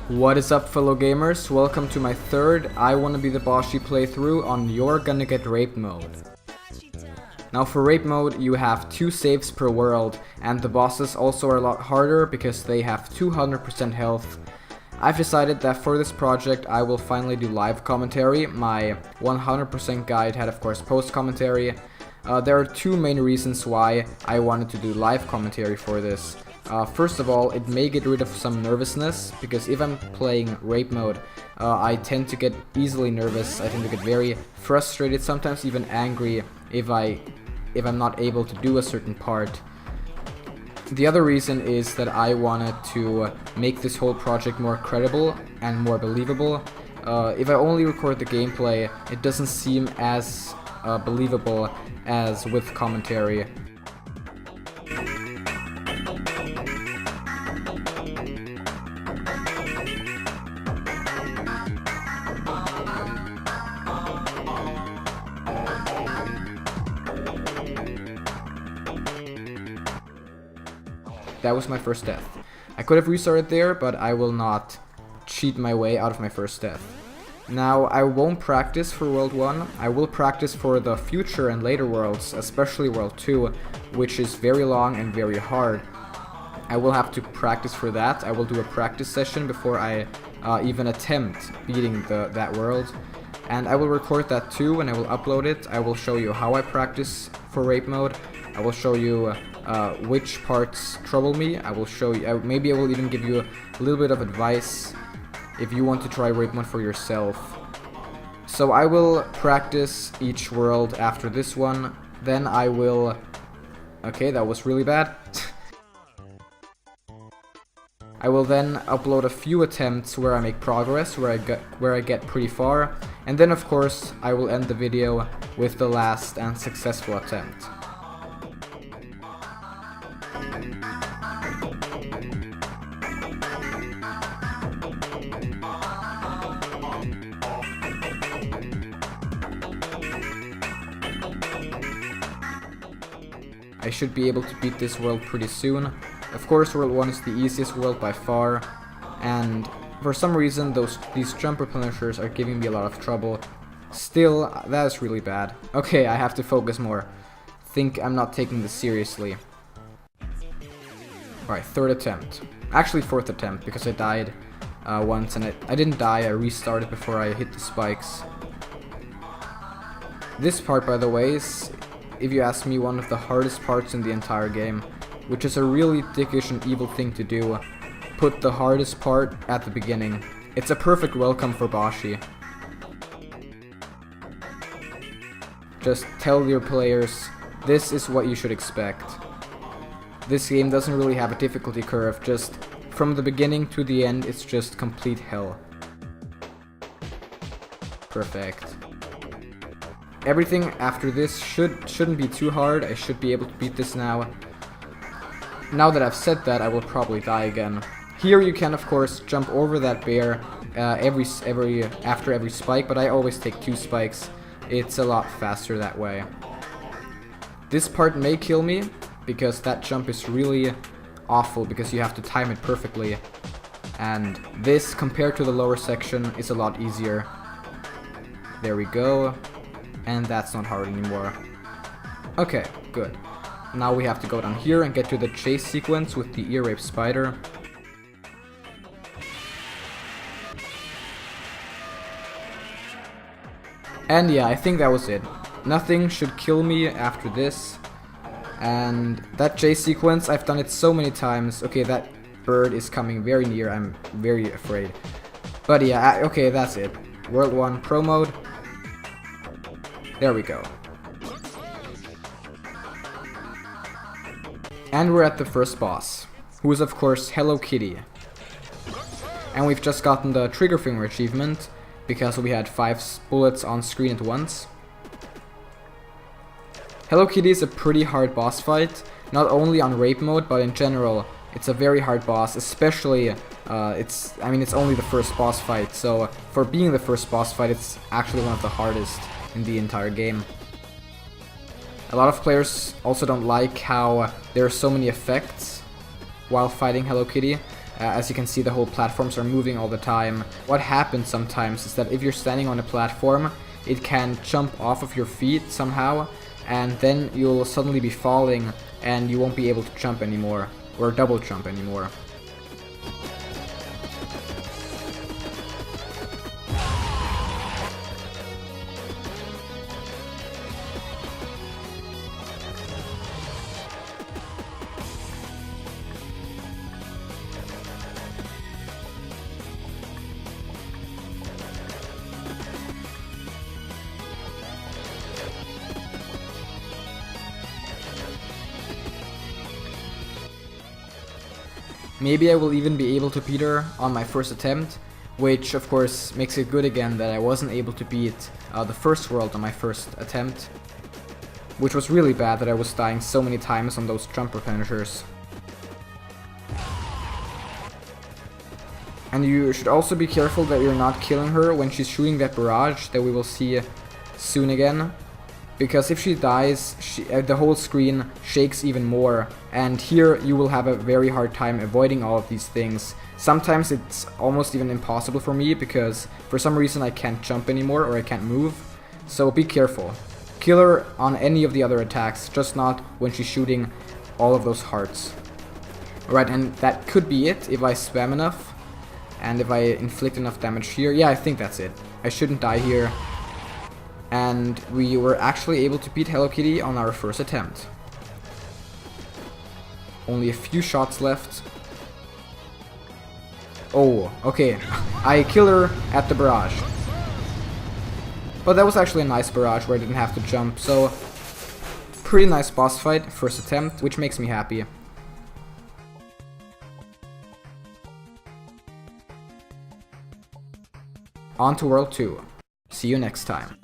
What is up, fellow gamers? Welcome to my third I Wanna Be The Boshy playthrough on You're Gonna Get Raped mode. Now for rape mode you have 2 saves per world, and the bosses also are a lot harder because they have 200% health. I've decided that for this project I will finally do live commentary. My 100% guide had of course post commentary. There are 2 main reasons why I wanted to do live commentary for this. First of all, it may get rid of some nervousness, because if I'm playing rape mode, I tend to get easily nervous. I tend to get very frustrated, sometimes even angry if I'm not able to do a certain part. The other reason is that I wanted to make this whole project more credible and more believable. If I only record the gameplay, it doesn't seem as believable as with commentary. That was my first death. I could have restarted there, but I will not cheat my way out of my first death. Now, I won't practice for World 1, I will practice for the future and later worlds, especially World 2, which is very long and very hard. I will have to practice for that. I will do a practice session before I even attempt beating that world. And I will record that too, and I will upload it. I will show you how I practice for rape mode. I will show you which parts trouble me. I will show you, maybe I will even give you a little bit of advice if you want to try rape mode for yourself. So I will practice each world after this one, then I will... Okay, that was really bad. I will then upload a few attempts where I make progress, where I get pretty far, and then of course I will end the video with the last and successful attempt. I should be able to beat this world pretty soon. Of course, World 1 is the easiest world by far, and for some reason these jump replenishers are giving me a lot of trouble. Still, that is really bad. Okay, I have to focus more. Think I'm not taking this seriously. Alright, 3rd attempt. Actually 4th attempt, because I died once, and I didn't die, I restarted before I hit the spikes. This part, by the way, is, if you ask me, one of the hardest parts in the entire game, which is a really dickish and evil thing to do. Put the hardest part at the beginning. It's a perfect welcome for Boshy. Just tell your players, this is what you should expect. This game doesn't really have a difficulty curve, just from the beginning to the end it's just complete hell. Perfect. Everything after this shouldn't be too hard. I should be able to beat this now. Now that I've said that, I will probably die again. Here you can of course jump over that bear after every spike, but I always take 2 spikes. It's a lot faster that way. This part may kill me, because that jump is really awful, because you have to time it perfectly. And this, compared to the lower section, is a lot easier. There we go. And that's not hard anymore. Okay, good. Now we have to go down here and get to the chase sequence with the ear rape spider. And yeah, I think that was it. Nothing should kill me after this. And that chase sequence, I've done it so many times. Okay, that bird is coming very near, I'm very afraid. But yeah, okay, that's it. World 1 Pro Mode. There we go. And we're at the first boss, who is of course Hello Kitty. And we've just gotten the trigger finger achievement, because we had 5 bullets on screen at once. Hello Kitty is a pretty hard boss fight, not only on rape mode, but in general. It's a very hard boss, especially, it's only the first boss fight, so for being the first boss fight, it's actually one of the hardest in the entire game. A lot of players also don't like how there are so many effects while fighting Hello Kitty. As you can see, the whole platforms are moving all the time. What happens sometimes is that if you're standing on a platform, it can jump off of your feet somehow, and then you'll suddenly be falling and you won't be able to jump anymore, or double jump anymore. Maybe I will even be able to beat her on my first attempt, which of course makes it good again that I wasn't able to beat the first world on my first attempt, which was really bad that I was dying so many times on those jumper finishers. And you should also be careful that you're not killing her when she's shooting that barrage that we will see soon again. Because if she dies, the whole screen shakes even more, and here you will have a very hard time avoiding all of these things. Sometimes it's almost even impossible for me, because for some reason I can't jump anymore or I can't move, so be careful. Kill her on any of the other attacks, just not when she's shooting all of those hearts. Alright, and that could be it if I spam enough, and if I inflict enough damage here. Yeah, I think that's it. I shouldn't die here. And we were actually able to beat Hello Kitty on our first attempt. Only a few shots left. Oh, okay. I kill her at the barrage. But that was actually a nice barrage where I didn't have to jump, so pretty nice boss fight, first attempt, which makes me happy. On to World 2. See you next time.